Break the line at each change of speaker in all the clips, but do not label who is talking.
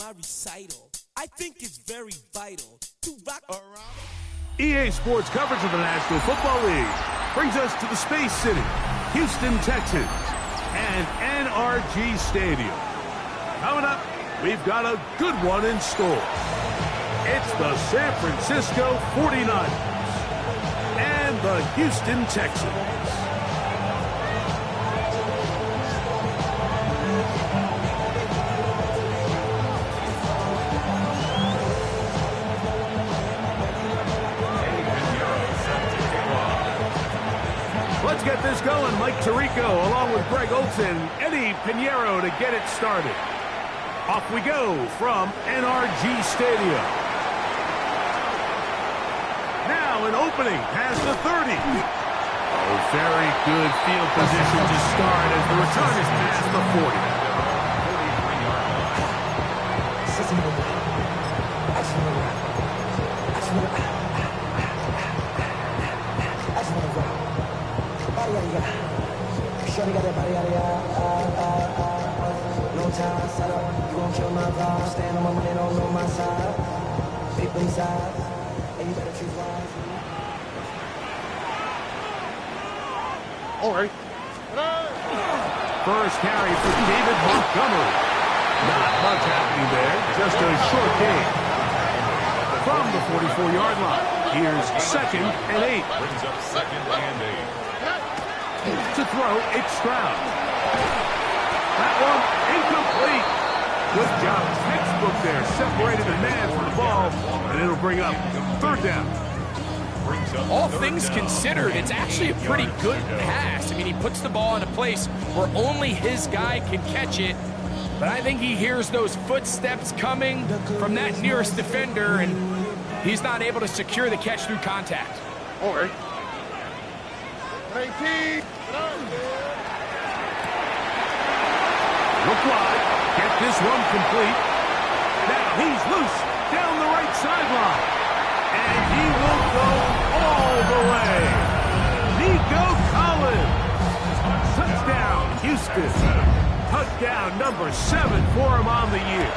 my recital. I think it's very vital to rock around.
EA Sports coverage of the National Football League brings us to the Space City, Houston, Texas, and NRG Stadium. Coming up, we've got a good one in store. It's the San Francisco 49ers and the Houston Texans. Let's get this going. Mike Tirico along with Greg Olson, Eddie Pinheiro to get it started. Off we go from NRG Stadium. Now an opening past the 30. Oh, very good field position to start as the return is past the 40.
Shorty got that body out of no time, set up, you gon' kill my vibe. Stand on my money, don't know my side. Big booty size, and you better choose wise.
All right. First carry for David Montgomery. Not much happening there, just a short gain. From the 44-yard line, here's 2nd and 8.
Brings up 2nd and 8.
To throw, it's Stroud. That one incomplete. Good job, textbook there. Separated the man from the ball, and it'll bring up 3rd down.
All things considered, it's actually a pretty good pass. I mean, he puts the ball in a place where only his guy can catch it. But I think he hears those footsteps coming from that nearest defender, and he's not able to secure the catch through contact.
All right.
19.
Look wide. Get this one complete. Now he's loose down the right sideline. And he will go all the way. Nico Collins. Touchdown, Houston. Touchdown number 7 for him on the year.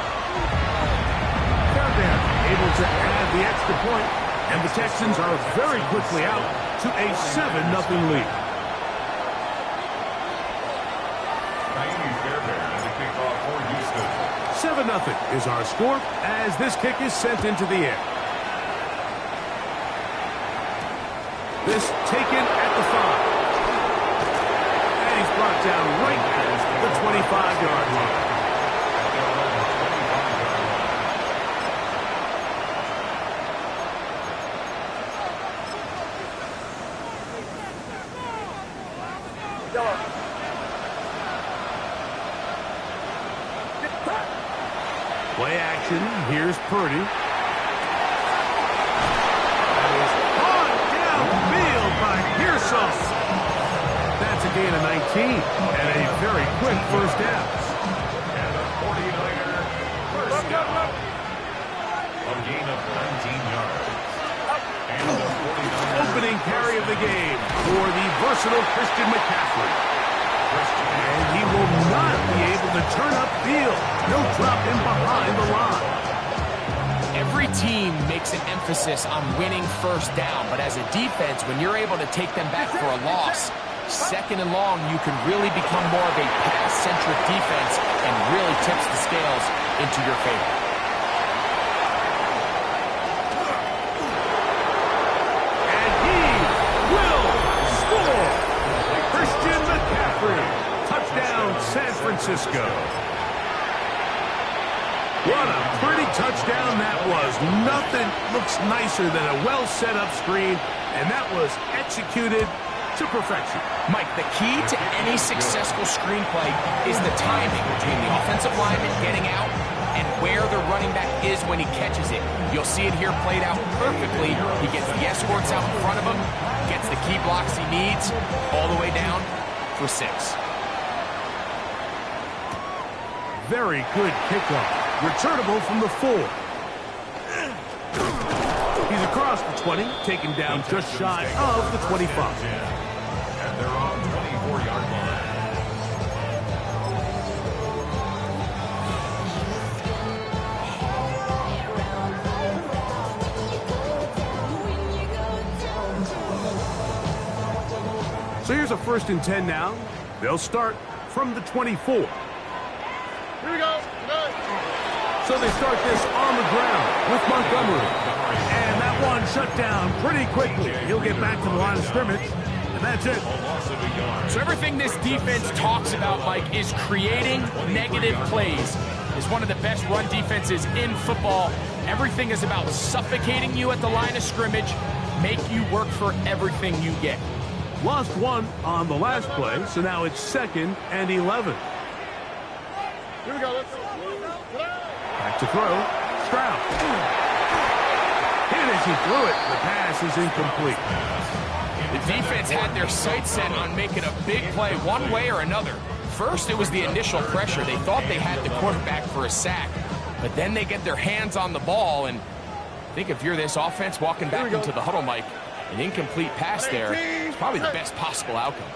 They're there, able to add the extra point, and the Texans are very quickly out to a 7-0 lead. 7-0 is our score as this kick is sent into the air. This taken at the 5. And he's brought down right at the 25-yard line. Play action. Here's Purdy. That is on downfield by Pearson. That's a gain of 19 and a very quick first down.
And a 49er first down. A gain of 19 yards. And a 49er
Opening carry of the game for the versatile Christian McCaffrey. And he will not be able to turn upfield. No drop in behind the line.
Every team makes an emphasis on winning first down, but as a defense, when you're able to take them back for a loss, 2nd and long, you can really become more of a pass-centric defense and really tips the scales into your favor.
And he will score. Christian McCaffrey. Touchdown, San Francisco. What a pretty touchdown that was. Nothing looks nicer than a well-set-up screen, and that was executed to perfection.
Mike, the key to any successful screenplay is the timing between the offensive lineman getting out and where the running back is when he catches it. You'll see it here played out perfectly. He gets the escorts out in front of him, gets the key blocks he needs, all the way down for 6.
Very good kickoff. Returnable from the 4. He's across the 20, taken down just shy of the 25.
And they're on 24-yard line.
So here's a 1st and 10 now. They'll start from the 24.
Here we go.
So they start this on the ground with Montgomery. And that one shut down pretty quickly. He'll get back to the line of scrimmage, and that's it.
So everything this defense talks about, Mike, is creating negative plays. It's one of the best run defenses in football. Everything is about suffocating you at the line of scrimmage, make you work for everything you get.
Lost one on the last play, so now it's 2nd and 11.
Here we go. Let's go.
Back to throw. Stroud. Hit as he threw it. The pass is incomplete.
The defense had their sights set on making a big play one way or another. First, it was the initial pressure. They thought they had the quarterback for a sack, but then they get their hands on the ball, and I think if you're this offense walking back into the huddle, Mike, an incomplete pass there is probably the best possible outcome.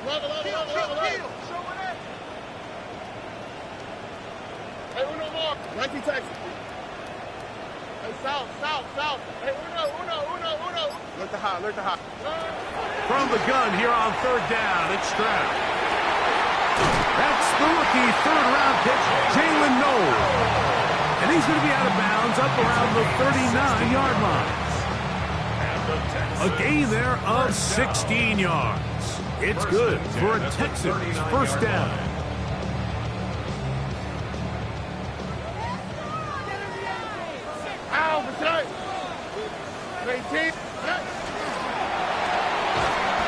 Level. Hey, Uno more. 19 Texas. Hey, south. Hey, Uno. Look to high.
From the gun here on 3rd down, it's Stroud. That's the rookie 3rd-round pick, Jalen Noel. And he's going to be out of bounds up around the 39-yard line. A gain there of 16 yards. It's good for a Texans 1st down.
Ow, for tonight. 19.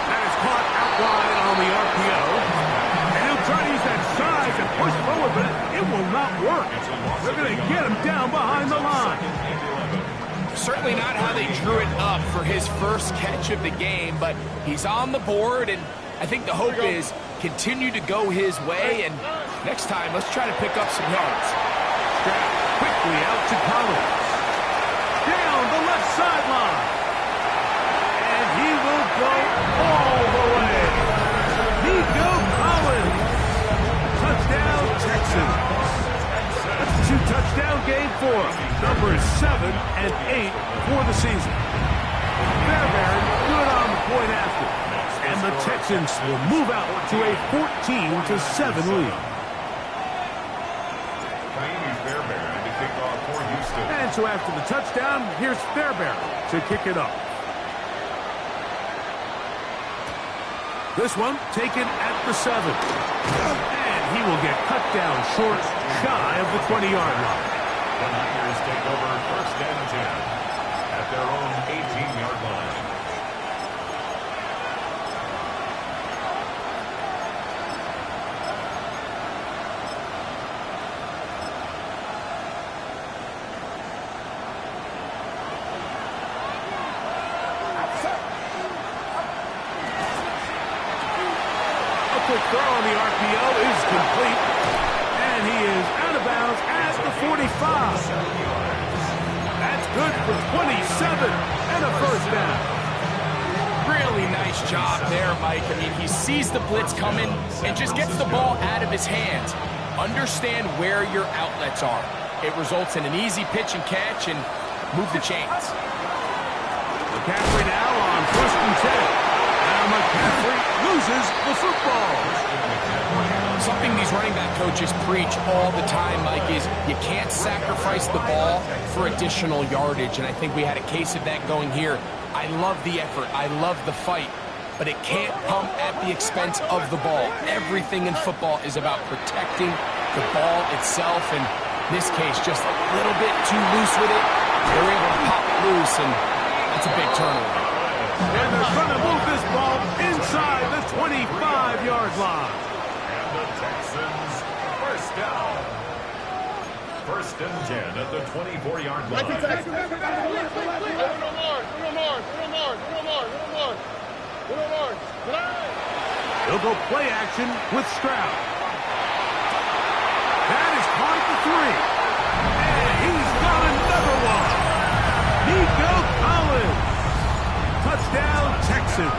That is caught out wide on the RPO. And he'll try to use that size and push forward, but it will not work. They're going to get him down behind the line.
Certainly not how they drew it up for his first catch of the game, but he's on the board, and I think the hope is continue to go his way, and next time, let's try to pick up some yards.
Stroud quickly out to Collins. Down the left sideline. And he will go all the way. Nico Collins. Touchdown, Texans. That's a 2-touchdown game for him. Numbers 7 and 8 for the season. Fairbairn good on the point after. And the Texans will move out to a 14-7 lead. And so after the touchdown, here's Fairbairn to kick it up. This one taken at the 7. And he will get cut down short, shy of the 20-yard line.
The Niners take over 1st and 10 at their own 18-yard line.
Quick throw on the RPO is complete. And he is out of bounds at the 45. That's good for 27 and a 1st down.
Really nice job there, Mike. I mean, he sees the blitz coming and just gets the ball out of his hands. Understand where your outlets are. It results in an easy pitch and catch and move the chains.
McCaffrey now on 1st and 10. Now McCaffrey loses the football.
Something these running back coaches preach all the time, Mike, is you can't sacrifice the ball for additional yardage, and I think we had a case of that going here. I love the effort. I love the fight, but it can't come at the expense of the ball. Everything in football is about protecting the ball itself, and in this case, just a little bit too loose with it. They're able to pop it loose, and that's a big turnover.
And they're going to move this ball inside the 25-yard line.
And the Texans 1st down. 1st and 10 at the 24-yard line.
He'll go play action with Stroud. That is caught at the 3. And he's got another one. Nico Collins. Touchdown, Texans.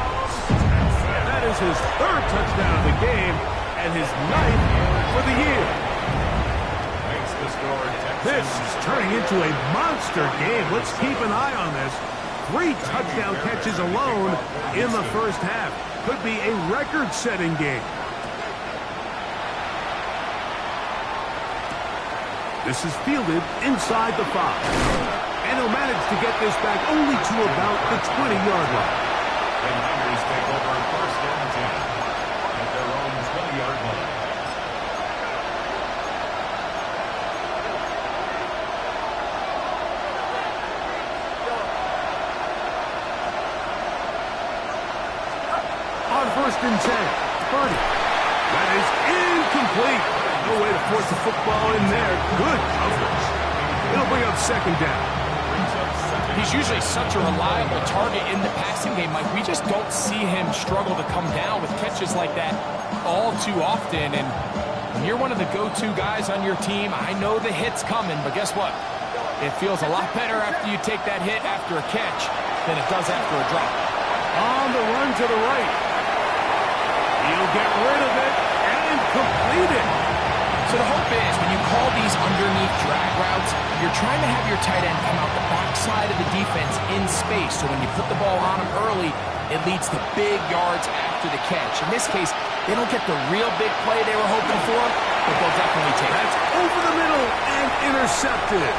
That is his 3rd touchdown of the game and his 9th for the year.
Makes this
This is turning into a monster game. Let's keep an eye on this. 3 touchdown catches alone in the first half. Could be a record-setting game. This is fielded inside the 5. And he'll manage to get this back only to about the 20-yard line.
The Niners take over first and 10 at their own 20-yard line.
On first and 10, Purdy. That is incomplete. No way to force the football in there. Good coverage. It'll bring up second down.
He's usually such a reliable target in the passing game, Mike. We just don't see him struggle to come down with catches like that all too often. And when you're one of the go-to guys on your team, I know the hit's coming, but guess what? It feels a lot better after you take that hit after a catch than it does after a drop.
On the run to the right. He'll get rid of it and complete it.
So the hope is when you call these underneath drag routes, you're trying to have your tight end come out the backside of the defense in space. So when you put the ball on him early, it leads to big yards after the catch. In this case, they don't get the real big play they were hoping for, but they'll definitely take it.
That's over the middle and intercepted.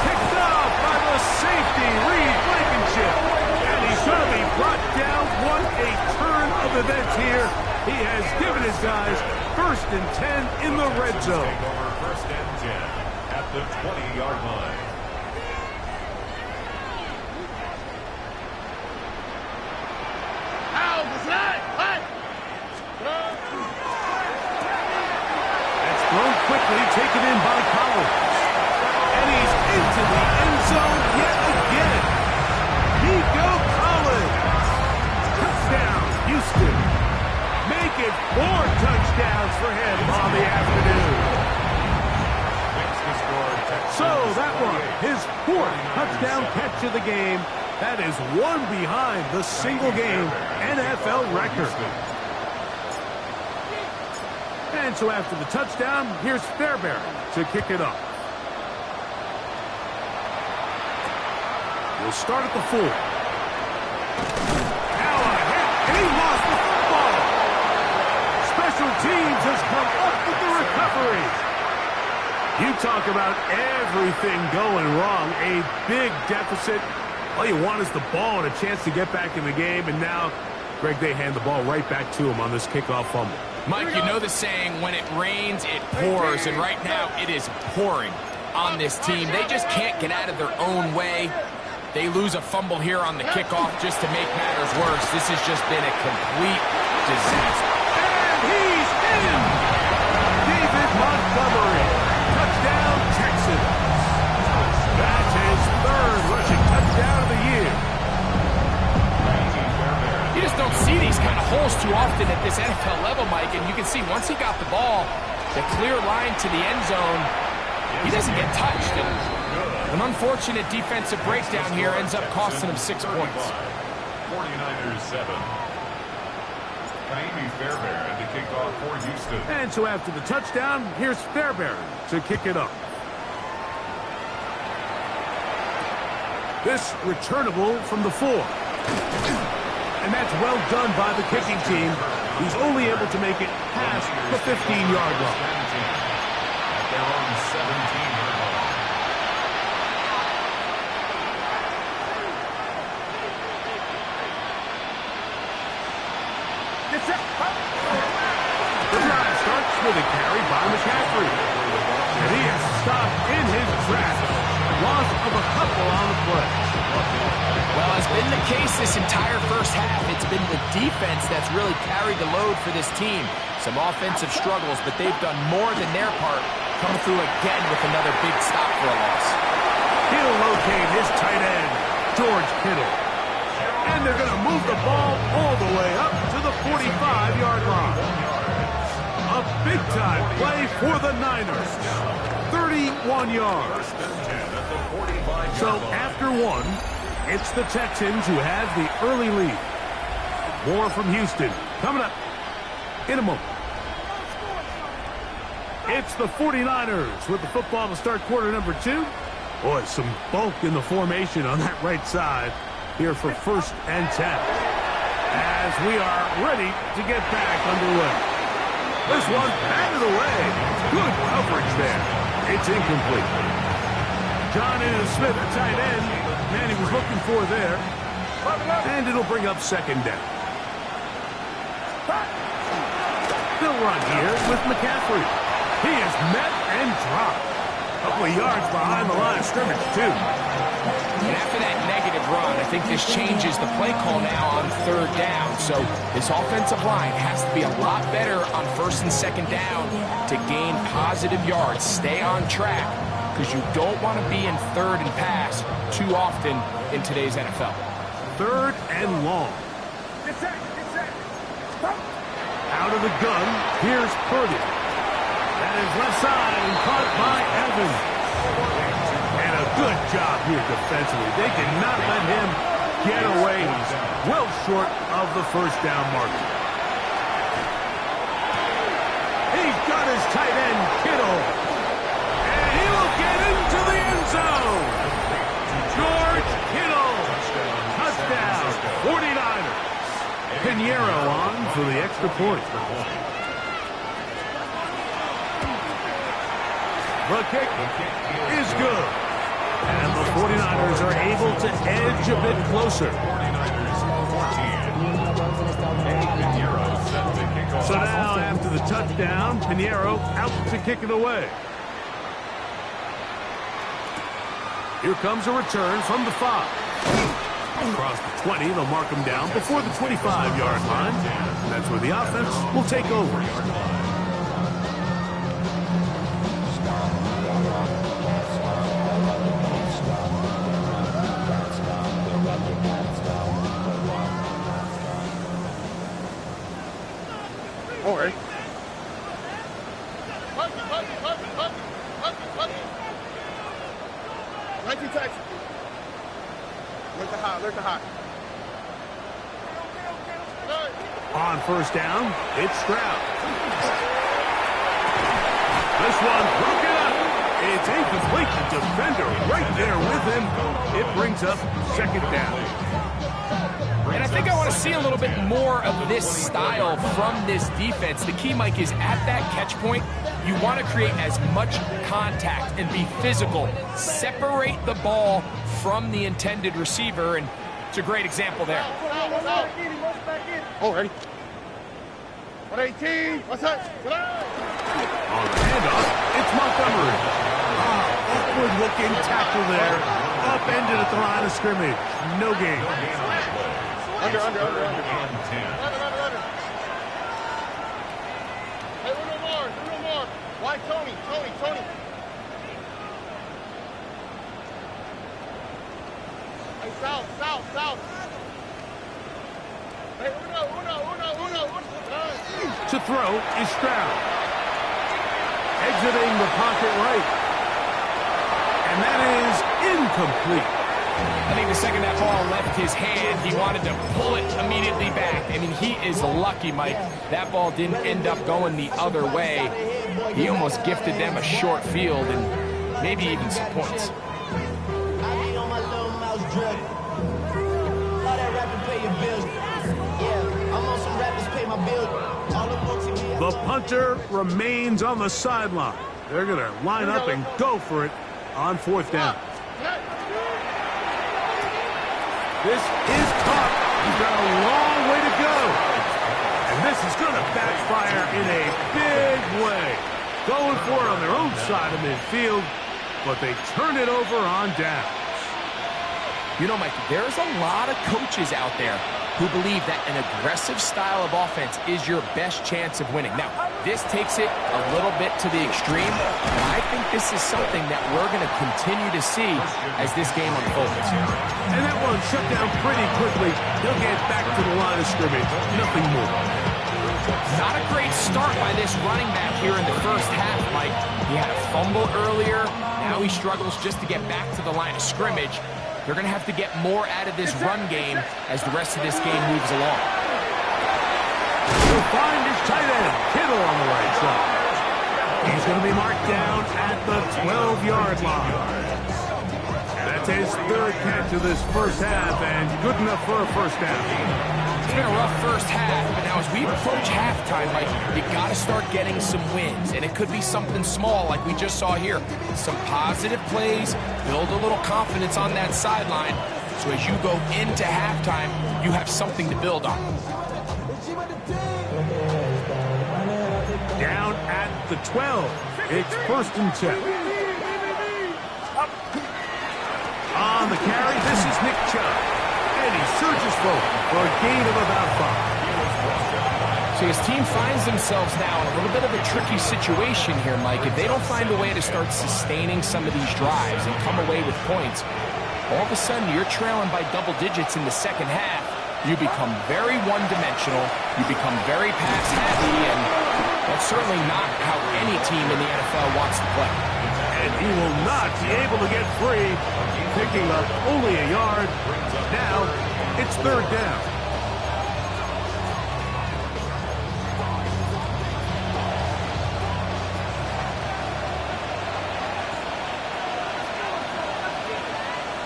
Picked up by the safety, Reed Blankenship. And he's going to be brought down. What a turn of events here. He has given his guys first and 10 in the red zone.
Take over first and 10 at the 20-yard line.
How was that? What?
That's thrown quickly, taken in by Collins. And he's into the end zone yet again. Nico Collins. Touchdown, Houston. Make it 4 touchdowns for him on the afternoon. So that one, his 4th touchdown catch of the game. That is one behind the single-game NFL record. And so after the touchdown, here's Fairbairn to kick it up. We'll start at the 4. Now a hit, and he lost the football. Special teams has come up with the recovery. You talk about everything going wrong. A big deficit. All you want is the ball and a chance to get back in the game. And now, Greg, they hand the ball right back to him on this kickoff fumble.
Mike, you know the saying, when it rains, it pours. And right now, it is pouring on this team. They just can't get out of their own way. They lose a fumble here on the kickoff just to make matters worse. This has just been a complete disaster.
And he's in! David Montgomery. Touchdown, Texans. That's his 3rd rushing touchdown of the year.
You just don't see these kind of holes too often at this NFL level, Mike. And you can see once he got the ball, the clear line to the end zone, he doesn't get touched. And an unfortunate defensive breakdown here ends up costing him 6 points.
49ers 7. Fairbairn to kick off for Houston.
And so after the touchdown, here's Fairbairn to kick it up. This returnable from the 4. And that's well done by the kicking team. He's only able to make it past the 15-yard line.
At their own 17-yard line.
The drive starts with a carry by McCaffrey. And he is stopped in his tracks. Loss of a couple on the play.
Well, it's been the case this entire first half. It's been the defense that's really carried the load for this team. Some offensive struggles, but they've done more than their part, coming through again with another big stop for a loss.
He'll locate his tight end, George Kittle. And they're going to move the ball all the way up to the 45-yard line. A big-time play for the Niners. 31 yards. So after 1, it's the Texans who have the early lead. More from Houston coming up in a moment. It's the 49ers with the football to start quarter number 2. Boy, some bulk in the formation on that right side here for 1st and 10. As we are ready to get back underway. This one batted away. Good coverage there. It's incomplete. John Smith, a tight end. Man he was looking for there. And it'll bring up 2nd down. They'll run here with McCaffrey. He is met and dropped. A couple of yards behind the line of scrimmage, too.
And after that negative run, I think this changes the play call now on 3rd down. So this offensive line has to be a lot better on 1st and 2nd down to gain positive yards. Stay on track, because you don't want to be in 3rd and pass too often in today's NFL.
3rd and long. Out of the gun, here's Purdy. That is left side and caught by Evans. And a good job here defensively. They did not let him get away. He's well short of the 1st down marker. He's got his tight end, Kittle. And he will get into the end zone. George Kittle. Touchdown, 49ers. Pinheiro on for the extra point. The kick is good. And the 49ers are able to edge a bit closer. So now, after the touchdown, Pinheiro out to kick it away. Here comes a return from the 5. Across the 20, they'll mark him down before the 25-yard line. And that's where the offense will take over.
All right. Ncaaf26. Alert the hot.
On 1st down, it's Stroud. This one broken up. It's incomplete. The defender right there with him. It brings up 2nd down.
And I think I want to see a little bit more of this style from this defense. The key, Mike, is at that catch point, you want to create as much contact and be physical. Separate the ball from the intended receiver, and it's a great example there.
Oh, ready. 118. What's that?
On the handoff, it's Montgomery. Awkward looking tackle there. Upended at the line of scrimmage. No gain.
Under.
And 10.
Hey, one more. Why Tony? Hey, south. Hey, uno.
To throw is Stroud. Exiting the pocket right. And that is incomplete.
I think the second that ball left his hand, he wanted to pull it immediately back. I mean, he is lucky, Mike. That ball didn't end up going the other way. He almost gifted them a short field and maybe even some points.
The punter remains on the sideline. They're going to line up and go for it on 4th down. This is caught. He's got a long way to go. And this is going to backfire in a big way. Going for it on their own side of midfield, but they turn it over on downs.
You know, Mike, there's a lot of coaches out there who believe that an aggressive style of offense is your best chance of winning. Now, this takes it a little bit to the extreme, but I think this is something that we're going to continue to see as this game unfolds.
And that one shut down pretty quickly. They'll get back to the line of scrimmage. Nothing more.
Not a great start by this running back here in the 1st half, Mike. He had a fumble earlier. Now he struggles just to get back to the line of scrimmage. They're going to have to get more out of this run game as the rest of this game moves along.
He'll find his tight end, Kittle, on the right side. He's going to be marked down at the 12-yard line. That's his third catch of this first half, and good enough for a first down.
It's been a rough first half, but now as we approach halftime, Mike, you got to start getting some wins, and it could be something small like we just saw here. Some positive plays, build a little confidence on that sideline, so as you go into halftime, you have something to build on.
Down at the 12. It's first and 10. On the carry, this is Nick Chubb. And he surges forward for a gain of about 5.
So his team finds themselves now in a little bit of a tricky situation here, Mike. If they don't find a way to start sustaining some of these drives and come away with points, all of a sudden you're trailing by double digits in the second half. You become very one-dimensional. You become very pass-happy, and that's certainly not how any team in the NFL wants to play.
And he will not be able to get free, picking up only a yard. Now, it's third down.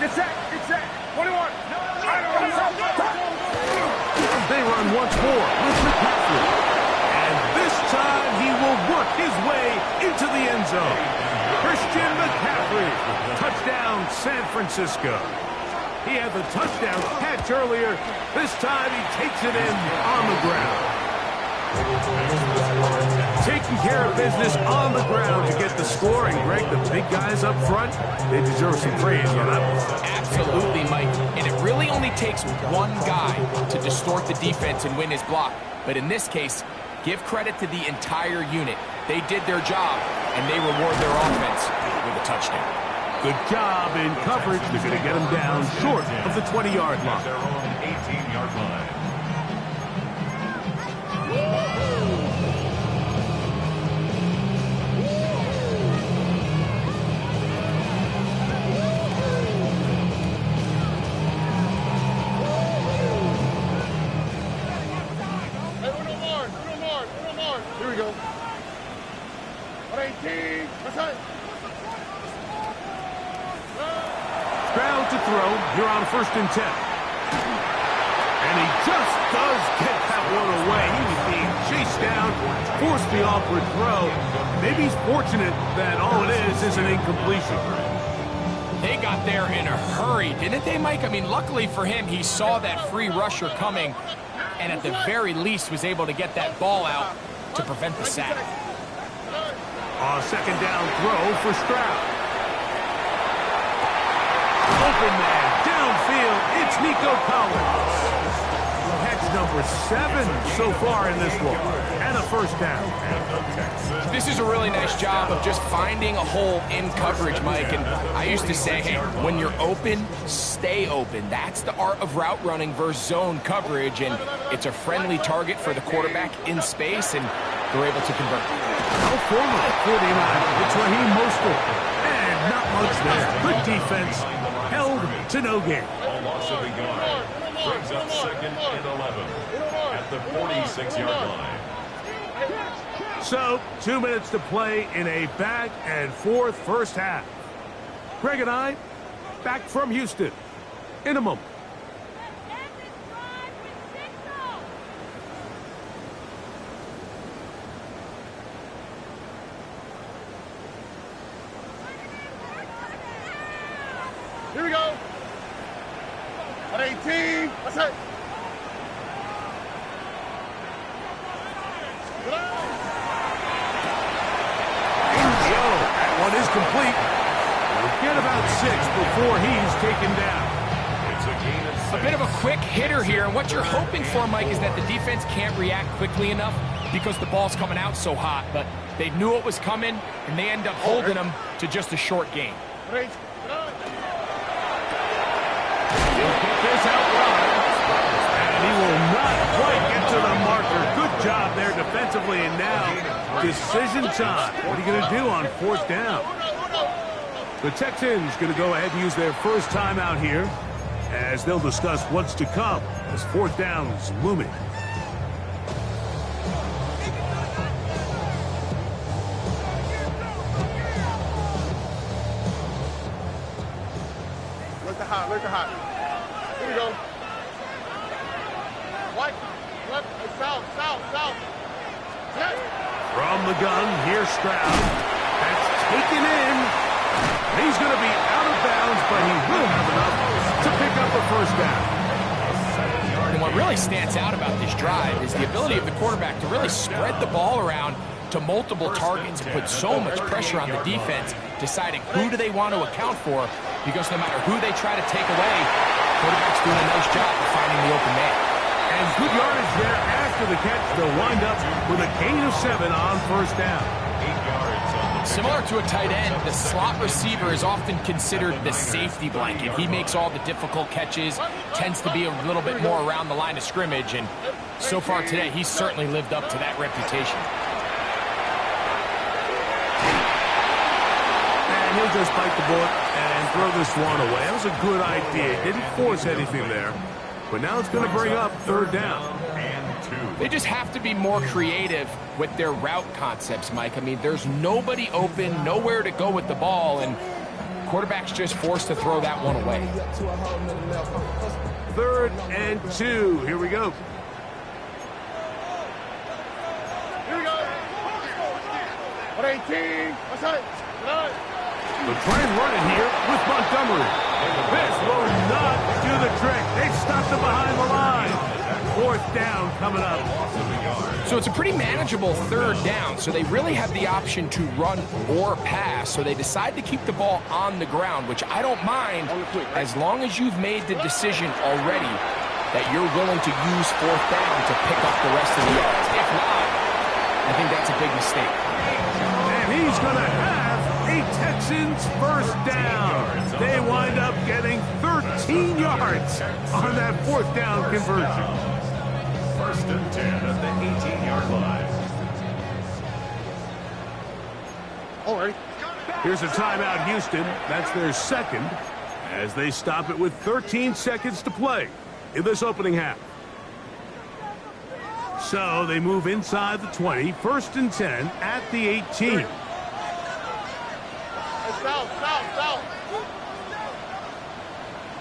Get set. 21.
They run once more with McCaffrey. And this time he will work his way into the end zone. Christian McCaffrey. Touchdown, San Francisco. He had the touchdown catch earlier. This time he takes it in on the ground. Taking care of business on the ground to get the score. And Greg, the big guys up front, they deserve some praise on that one.
Absolutely, Mike. And it really only takes one guy to distort the defense and win his block. But in this case, give credit to the entire unit. They did their job, and they reward their offense with a touchdown.
Good job in coverage. They're going to get him down short of the 20-yard line.
Their own 18-yard line.
Here we go. 118. That's it.
Ground to throw. You're on first and 10. And he just does get that one away. He was being chased down, forced the awkward throw. Maybe he's fortunate that all it is an incompletion.
They got there in a hurry, didn't they, Mike? I mean, luckily for him, he saw that free rusher coming, and at the very least was able to get that ball out to prevent the sack.
A second down throw for Stroud. Open man, downfield, it's Nico Collins. Catch number 7 so far in this one, and a first down.
This is a really nice job of just finding a hole in coverage, Mike. And I used to say, hey, when you're open, stay open. That's the art of route running versus zone coverage, and it's a friendly target for the quarterback in space, and they're able to convert.
How formal, 49. It's Raheem Mostert. And not much there. Good defense. Held to no gain.
A loss of a yard. Brings up second and 11 at the 46-yard line.
So, 2 minutes to play in a back and forth first half. Greg and I, back from Houston in a moment.
Here we go. 118. That's it.
That one is complete. We'll get about 6 before he's taken down.
It's a gain of 6.
A bit of a quick hitter here, and what you're hoping for, Mike, is that the defense can't react quickly enough because the ball's coming out so hot, but they knew it was coming, and they end up holding them to just a short gain.
Ready?
He'll get this out wide, and he will not quite get to the marker. Good job there defensively, and now decision time. What are you going to do on fourth down? The Texans going to go ahead and use their first timeout here as they'll discuss what's to come as fourth down is looming.
hot, look hot. Here we go. White, left, south. Yes.
From the gun, here's Stroud. That's taken in. He's going to be out of bounds, but he will have enough to pick up a first down.
And what really stands out about this drive is the ability of the quarterback to really spread the ball around to multiple targets and put so much pressure on the defense, deciding who do they want to account for, because no matter who they try to take away, quarterback's doing a nice job of finding the open man.
And good yardage there after the catch. They'll wind up with a gain of 7 on first down.
8 yards on the
Similar to a tight end, the slot receiver is often considered the safety blanket. He makes all the difficult catches, tends to be a little bit more around the line of scrimmage, and so far today, he's certainly lived up to that reputation.
And he'll just bite the bullet and throw this one away. That was a good idea. Didn't force anything there. But now it's going to bring up third down.
and 2.
They just have to be more creative with their route concepts, Mike. I mean, there's nobody open, nowhere to go with the ball, and quarterback's just forced to throw that one away.
3rd and 2. Here we go.
Here we go. 118. What's that?
They'll try and run it here with Montgomery. This will not do the trick. They've stopped them behind the line. 4th down coming up.
So it's a pretty manageable 3rd down, so they really have the option to run or pass, so they decide to keep the ball on the ground, which I don't mind as long as you've made the decision already that you're willing to use 4th down to pick up the rest of the yards. If not, I think that's a big mistake.
And he's going to have a Texans first down. They wind up getting 13 yards on that 4th down conversion.
1st and 10 at the 18-yard line.
All right.
Here's a timeout, Houston. That's their 2nd as they stop it with 13 seconds to play in this opening half. So they move inside the 20, 1st and 10 at the 18.
South.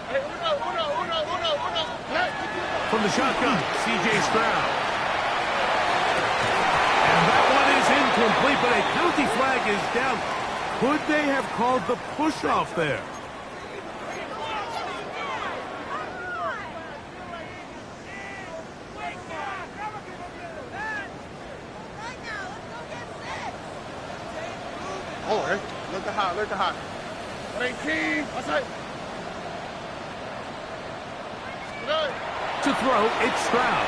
Hey, uno.
From the shotgun, C.J. Stroud. And that one is incomplete, but a penalty flag is down. Could they have called the push-off there?
All right. Look hot. 118. What's that?
To throw, it's Stroud.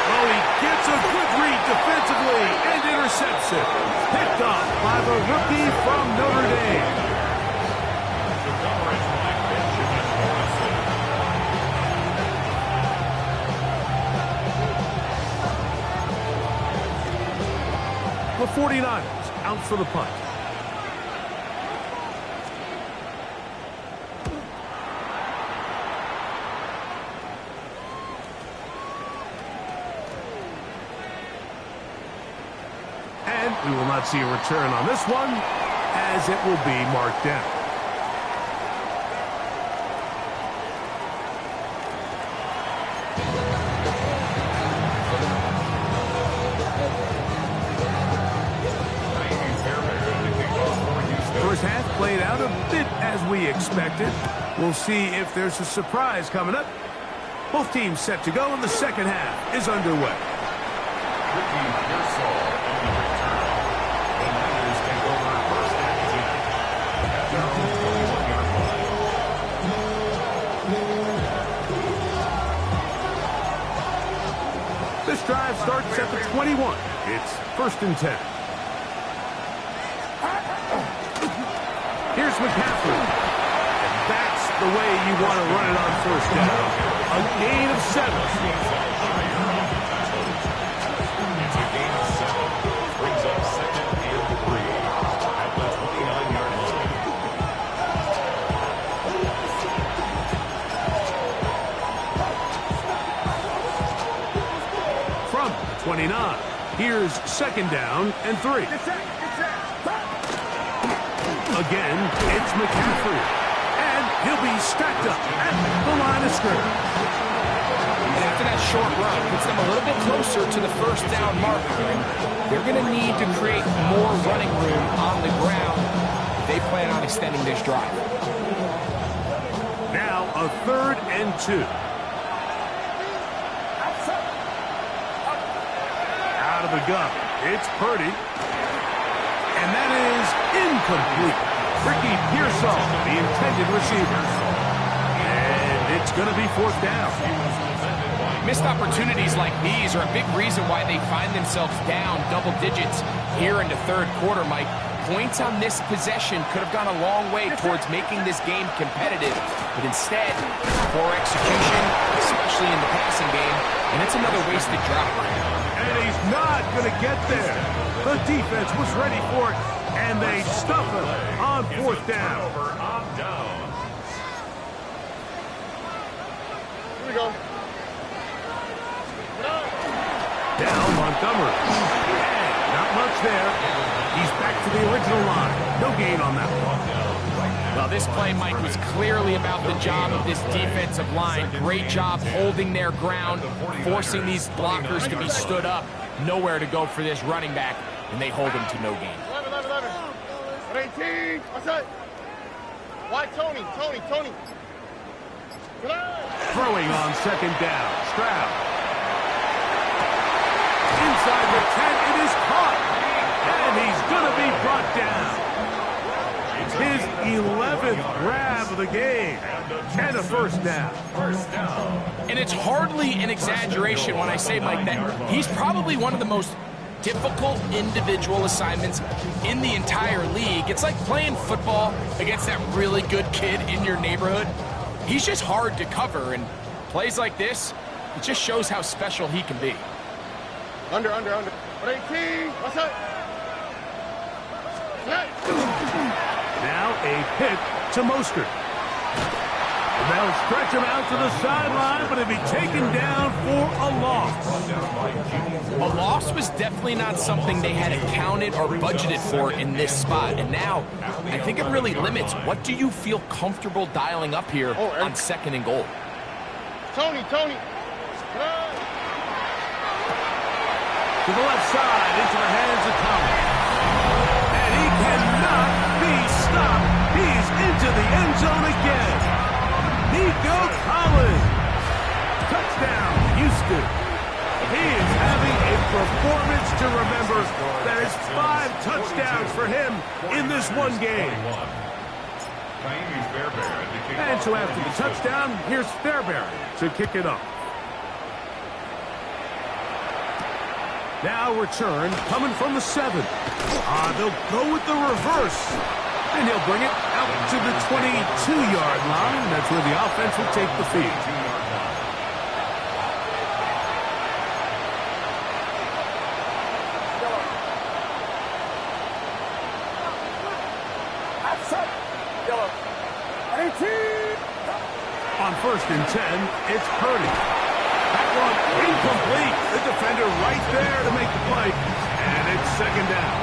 Oh, he gets a good read defensively and intercepts it. Picked off by the rookie from Notre Dame.
The coverage by Benjamin Morrison.
The 49ers out for the punt. We will not see a return on this one, as it will be marked down. First half played out a bit as we expected. We'll see if there's a surprise coming up. Both teams set to go, and the second half is underway. This drive starts at the 21. It's 1st and 10. Here's McCaffrey. And that's the way you want to run it on 1st down. A gain of 7.
It's a gain of 7. Brings up 2nd and 3 at the 29-yard line.
From 29. Here's 2nd down and 3. Again, it's McCaffrey. And he'll be stacked up at the line of scrimmage.
After that short run, puts them a little bit closer to the first down marker. They're going to need to create more running room on the ground if they plan on extending this drive.
Now a 3rd and 2. Out of the gun, it's Purdy. And that is incomplete. Ricky Pearsall, the intended receiver. And it's going to be 4th down.
Missed opportunities like these are a big reason why they find themselves down double digits here in the 3rd quarter, Mike. Points on this possession could have gone a long way towards making this game competitive, but instead, poor execution, especially in the passing game, and it's another wasted drive.
And he's not going to get there. The defense was ready for it, and they stuff him on 4th down.
Here we go.
Down Montgomery. And not much there. He's back to the original line. No gain on that one.
Well, this play, Mike, was clearly about the job of this defensive line. Great job holding their ground, forcing these blockers to be stood up. Nowhere to go for this running back, and they hold him to no gain.
18. What's that? Why Tony?
Throwing on 2nd down. Stroud. Inside the 10, it is caught. And he's going to be brought down. It's his 11th grab of the game. And a 1st down.
And it's hardly an exaggeration when I say, Mike, that he's probably one of the most difficult individual assignments in the entire league. It's like playing football against that really good kid in your neighborhood. He's just hard to cover, and plays like this, it just shows how special he can be.
Under. 18. What's that?
Now a pick to Mostert. And they'll stretch him out to the sideline, but he'll be taken down for a loss.
A loss was definitely not something they had accounted or budgeted for in this spot. And now, I think it really limits. What do you feel comfortable dialing up here on 2nd and goal?
Tony.
To the left side, into the hands of Collins. And he cannot be stopped. He's into the end zone again. Nico Collins. Touchdown, Houston. He is having a performance to remember. That is 5 touchdowns for him in this one game. And so after the touchdown, here's Fairbairn to kick it off. Now return coming from the 7. They'll go with the reverse. And he'll bring it out to the 22-yard line. That's where the offense will take the field. On 1st and 10, it's Purdy. That one incomplete. The defender right there to make the play. And it's 2nd down.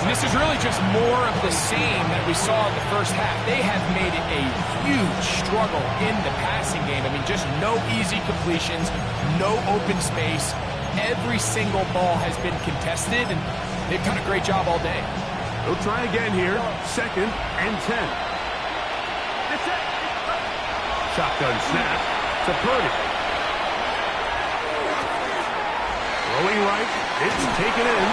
And this is really just more of the same that we saw in the first half. They have made it a huge struggle in the passing game. I mean, just no easy completions, no open space. Every single ball has been contested, and they've done a great job all day.
They'll try again here. 2nd and 10. Shotgun snap to Purdy. Throwing right, it's taken in.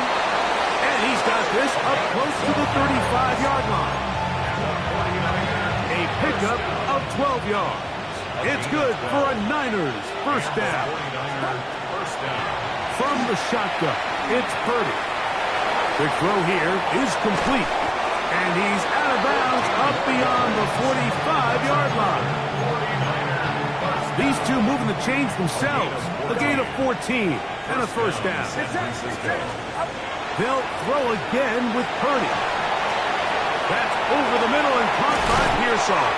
And he's got this up close to the 35-yard line. A pickup of 12 yards. It's good for a Niners 1st down. From the shotgun, it's Purdy. The throw here is complete. And he's out of bounds up beyond the 45-yard line. These two moving the chains themselves. A gain of 14 and a 1st down. They'll throw again with Purdy. That's over the middle and caught by Pearsall.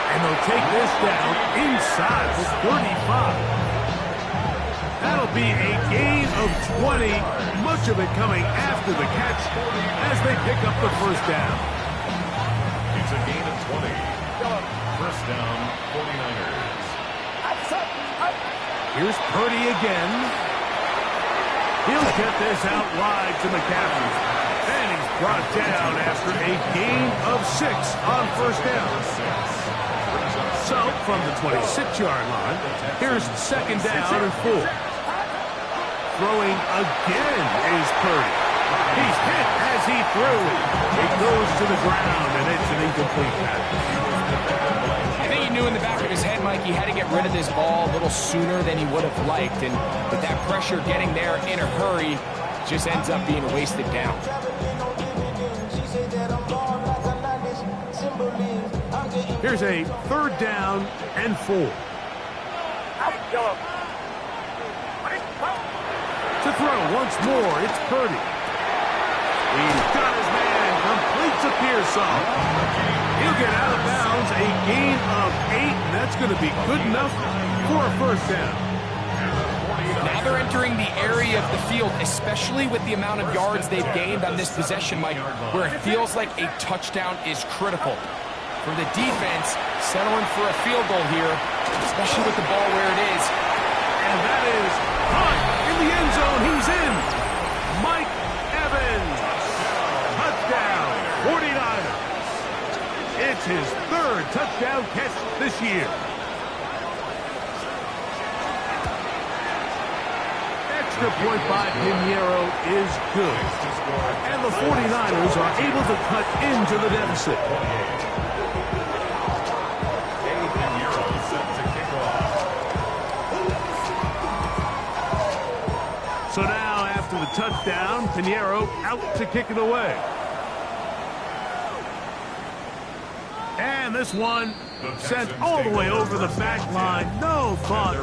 And they'll take this down inside the 35. That'll be a gain of 20, much of it coming after the catch as they pick up the first down.
It's a gain of 20. First down, 49ers.
Here's Purdy again. He'll get this out wide to McCaffrey. And he's brought down after a gain of 6 on first down. So, from the 26-yard line, here's second down and 4. Throwing again is Purdy. He's hit as he threw. It goes to the ground, and it's an incomplete pass.
I think he knew in the back of his head, Mike, he had to get rid of this ball a little sooner than he would have liked. And with that pressure getting there in a hurry, just ends up being a wasted down.
Here's a third down and 4. To throw once more, it's Purdy. He's got his man, completes a Pearsall. He'll get out of bounds, a gain of 8, and that's going to be good enough for a first down.
Now they're entering the area of the field, especially with the amount of yards they've gained on this possession, Mike, where it feels like a touchdown is critical. For the defense, settling for a field goal here, especially with the ball where it is.
And that is caught in the end zone. He's in. Mike Evans. Touchdown, 49ers. It's his third touchdown catch this year. Extra point by Pinheiro is good. And the 49ers are able to cut into the deficit. So now, after the touchdown, Pinheiro out to kick it away. And this one sent all the way over the back line. No thought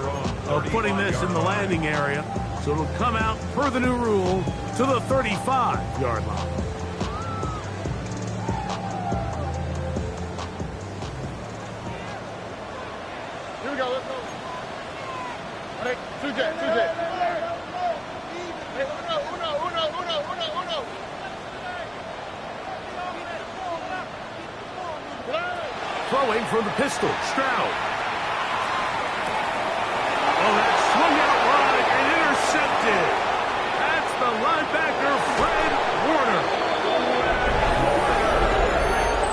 of putting this in the landing area. So it'll come out, per the new rule, to the 35-yard line.
Here we go, let's go. All right, 2J. Uno.
Throwing from the pistol, Stroud. Oh, that swung out wide and intercepted. That's the linebacker, Fred Warner.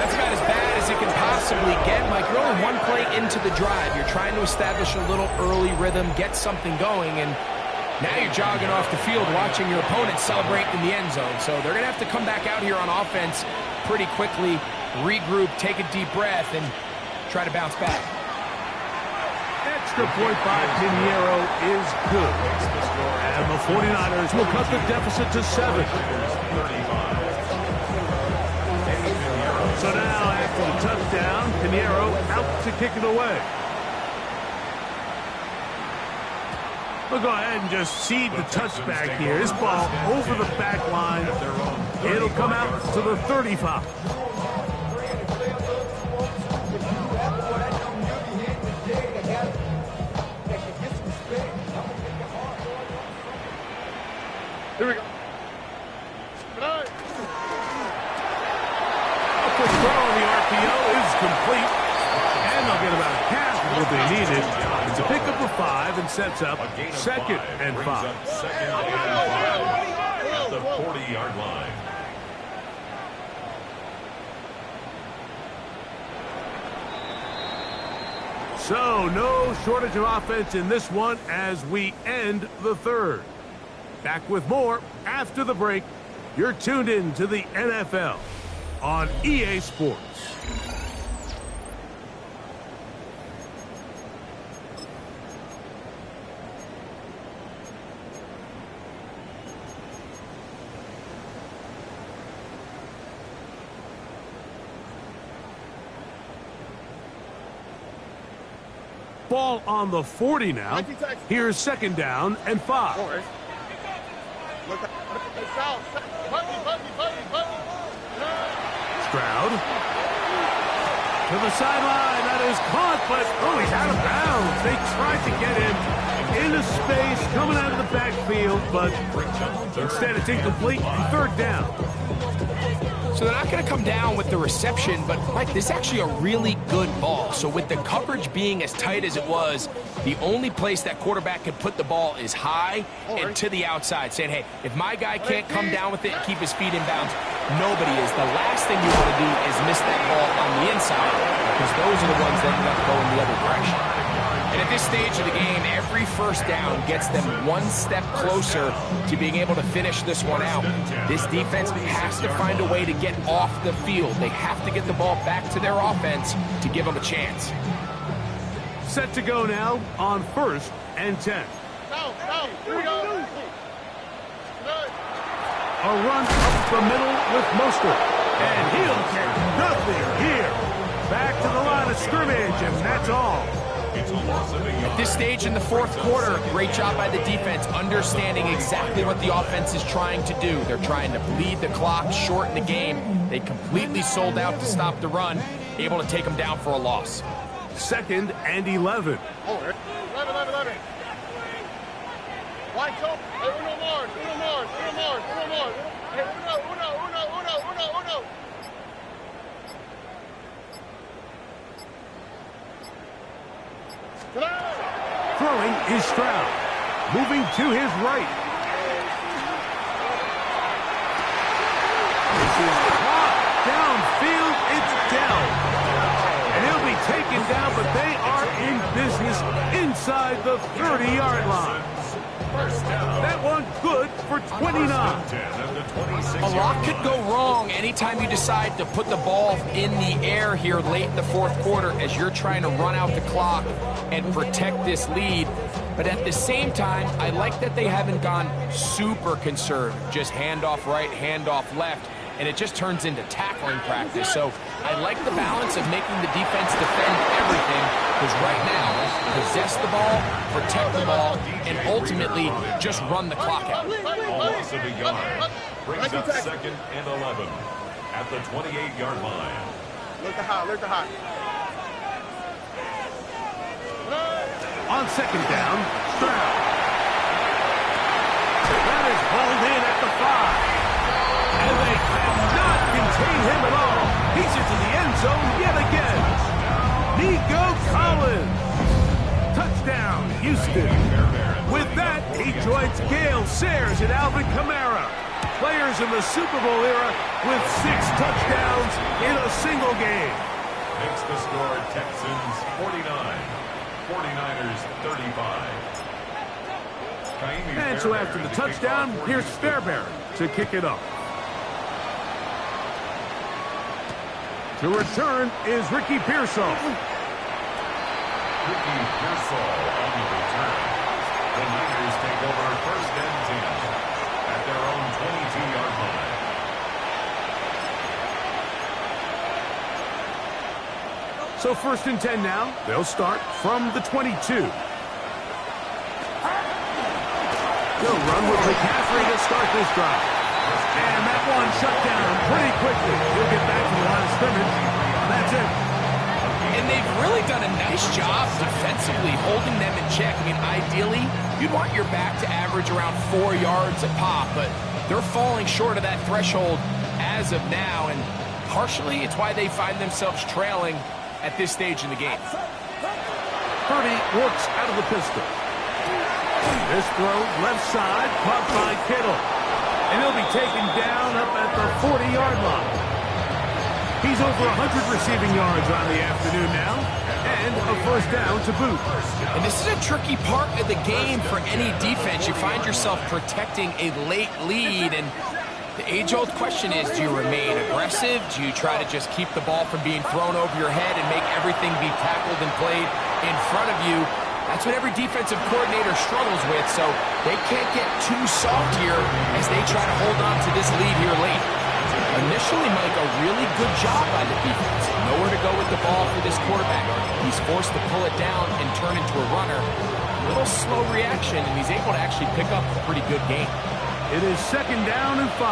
That's about as bad as it can possibly get, Mike. You're only one play into the drive. You're trying to establish a little early rhythm, get something going, and now you're jogging off the field watching your opponent celebrate in the end zone. So they're going to have to come back out here on offense pretty quickly, regroup, take a deep breath, and try to bounce back.
Extra point by Pinheiro is good. And the 49ers will cut the deficit to 7. So now, after the touchdown, Pinheiro out to kick it away. We'll go ahead and just seed the touchback here. This ball over the back line. It'll come out to the 35.
Here we go.
Up the throw on the RPO is complete. And they'll get about half of what they needed. It's a pickup of 5 and sets up second and 5.
Second and 5 at the 40-yard line.
So, no shortage of offense in this one as we end the third. Back with more after the break. You're tuned in to the NFL on EA Sports. Ball on the 40 now. Here's second down and 5. Stroud. To the sideline. That is caught, but, oh, he's out of bounds. They tried to get him. into space, coming out of the backfield, but instead it's incomplete, third down.
So they're not going to come down with the reception, but, Mike, this is actually a really good ball. So with the coverage being as tight as it was, the only place that quarterback can put the ball is high and to the outside, saying, hey, if my guy can't come down with it and keep his feet in bounds, nobody is. The last thing you want to do is miss that ball on the inside, because those are the ones that end up going the other direction. And at this stage of the game, every first down gets them one step closer to being able to finish this one out. This defense has to find a way to get off the field. They have to get the ball back to their offense to give them a chance.
Set to go now on 1st and 10.
Here we go.
A run up the middle with Mostert. And he'll get nothing here. Back to the line of scrimmage, and that's all.
At this stage in the fourth quarter, great job by the defense, understanding exactly what the offense is trying to do. They're trying to bleed the clock, shorten the game. They completely sold out to stop the run, able to take them down for a loss.
2nd and 11.
11. Wide open. Hey, uno more. Hey, uno.
Throwing is Stroud. Moving to his right. This is caught. Downfield, it's Dell. And he'll be taken down, but they are in business inside the 30-yard line. That one good for 29.
A lot could go wrong anytime you decide to put the ball in the air here late in the fourth quarter as you're trying to run out the clock and protect this lead. But at the same time, I like that they haven't gone super conservative. Just handoff right, handoff left, and it just turns into tackling practice. So I like the balance of making the defense defend everything, because right now, possess the ball, protect the ball, and ultimately just run the clock out.
A loss of a yard brings up 2nd and 11 at the 28-yard line.
Look to high.
On 2nd down, Stroud. That is hauled in at the 5. And they cannot contain him at all. He's into the end zone yet again. Nico Collins. Touchdown, Houston. With that, he joins Gale Sayers and Alvin Kamara, players in the Super Bowl era with 6 touchdowns in a single game.
Makes the score Texans 49, 49ers 35.
And so after the touchdown, here's Fairbairn to kick it off. To return is Ricky Pearsall.
Ricky Pearsall on the return. The Niners take over 1st and 10 at their own 22-yard line.
So 1st and 10 now. They'll start from the 22. They'll run with McCaffrey to start this drive. And that one shut down pretty quickly. He'll get back to the line of scrimmage. That's it.
And they've really done a nice job defensively holding them in check. I mean, ideally, you'd want your back to average around 4 yards a pop, but they're falling short of that threshold as of now, and partially it's why they find themselves trailing at this stage in the game.
Purdy works out of the pistol. This throw, left side, caught by Kittle. And he'll be taken down up at the 40-yard line. He's over 100 receiving yards on the afternoon now, and a 1st down to boot.
And this is a tricky part of the game for any defense. You find yourself protecting a late lead, and the age-old question is, do you remain aggressive? Do you try to just keep the ball from being thrown over your head and make everything be tackled and played in front of you? That's what every defensive coordinator struggles with, so they can't get too soft here as they try to hold on to this lead here late. Initially, Mike, a really good job by the defense. Nowhere to go with the ball for this quarterback. He's forced to pull it down and turn into a runner. A little slow reaction, and he's able to actually pick up a pretty good game.
It is 2nd down and 5.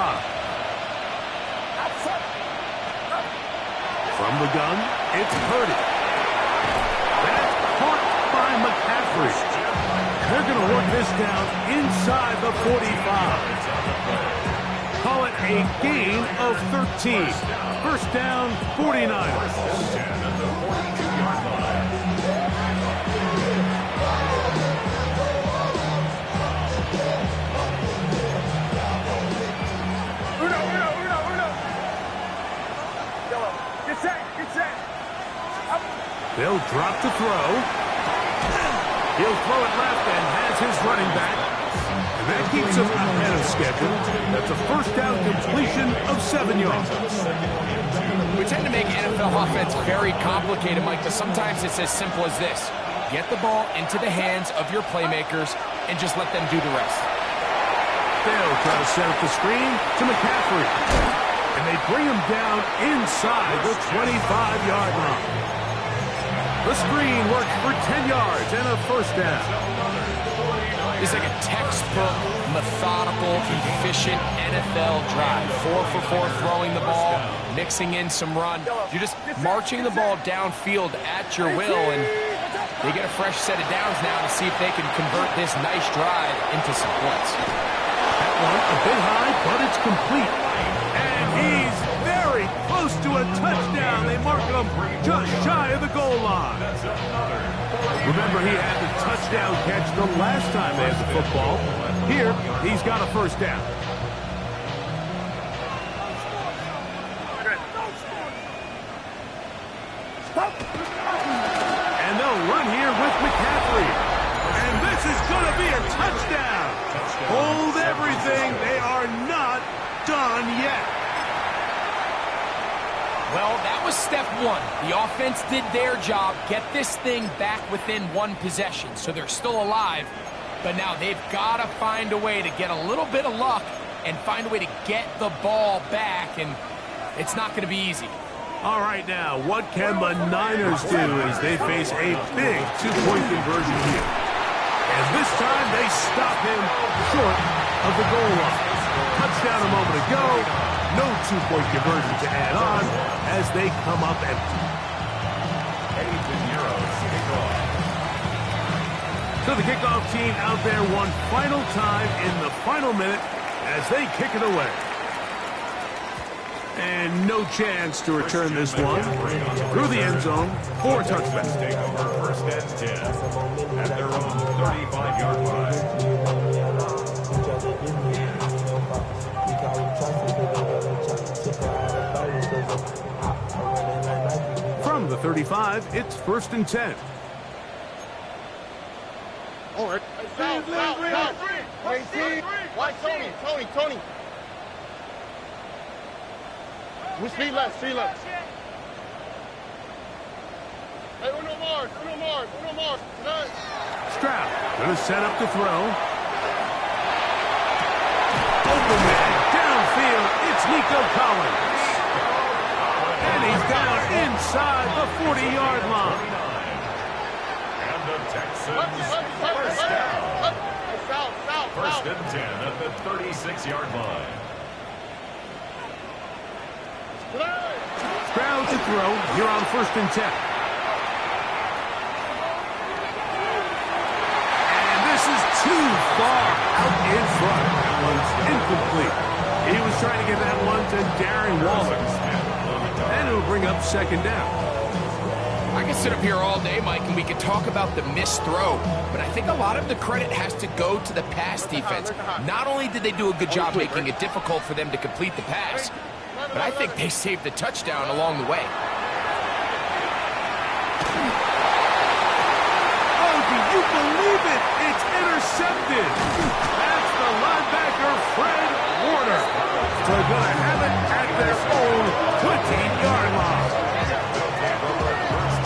From the gun, it's Purdy. That's caught by McCaffrey. They're going to work this down inside the 45. Call it a gain of 13. First down, 49ers. They'll drop to throw. He'll throw it left and has his running back. And that keeps him ahead of schedule. That's a first down completion of 7 yards.
We tend to make NFL offense very complicated, Mike, but sometimes it's as simple as this. Get the ball into the hands of your playmakers and just let them do the rest.
They'll try to set up the screen to McCaffrey. And they bring him down inside the 25-yard line. The screen works for 10 yards and a first down.
It's like a textbook, methodical, efficient NFL drive. 4 for 4 throwing the ball, mixing in some run. You're just marching the ball downfield at your will, and they get a fresh set of downs now to see if they can convert this nice drive into some points.
That one a bit high, but it's complete. And he's very close to a touchdown. They mark him just shy of the goal line. Remember, he had the touchdown catch the last time they had the football. Here, he's got a first down. And they'll run here with McCaffrey. And this is going to be a touchdown. Hold everything. They are not done yet.
Well, that was step one. The offense did their job, get this thing back within one possession, so they're still alive. But now they've got to find a way to get a little bit of luck and find a way to get the ball back, and it's not going to be easy.
All right, now, what can the Niners do as they face a big two-point conversion here? And this time they stop him short of the goal line. Touchdown a moment ago. No two-point conversion to add on as they come up empty. So the kickoff team out there one final time in the final minute as they kick it away. And no chance to return this one through the end zone for a touchback.
Take over first and 10 at their own 35-yard line.
From the 35, it's first and 10.
All right. South. Watch Tony. We speed left. Hey, Uno Mars. Tonight.
Stroud going to set up to throw. Open man downfield. It's Nico Collins. And he's down inside the 40-yard line.
And the Texans first down. First and 10 at the 36-yard line.
Stroud to throw here on first and 10. And this is too far out in front. That one's incomplete. He was trying to get that one to Darren Waller. And it'll bring up second down.
I can sit up here all day, Mike, and we can talk about the missed throw, but I think a lot of the credit has to go to the pass defense. Not only did they do a good job making it difficult for them to complete the pass, but I think they saved the touchdown along the way.
Oh, do you believe it? It's intercepted. That's the linebacker, Fred Warner. So they're going to have it at their own 20-yard line.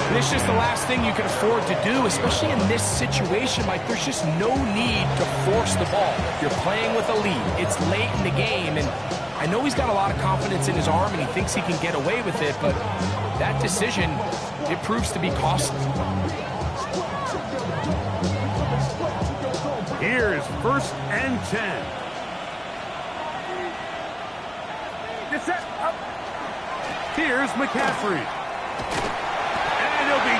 And it's just the last thing you can afford to do, especially in this situation. Like, there's just no need to force the ball. You're playing with a lead. It's late in the game, and I know he's got a lot of confidence in his arm, and he thinks he can get away with it, but that decision, it proves to be costly.
Here's first and 10. Here's McCaffrey. And he'll be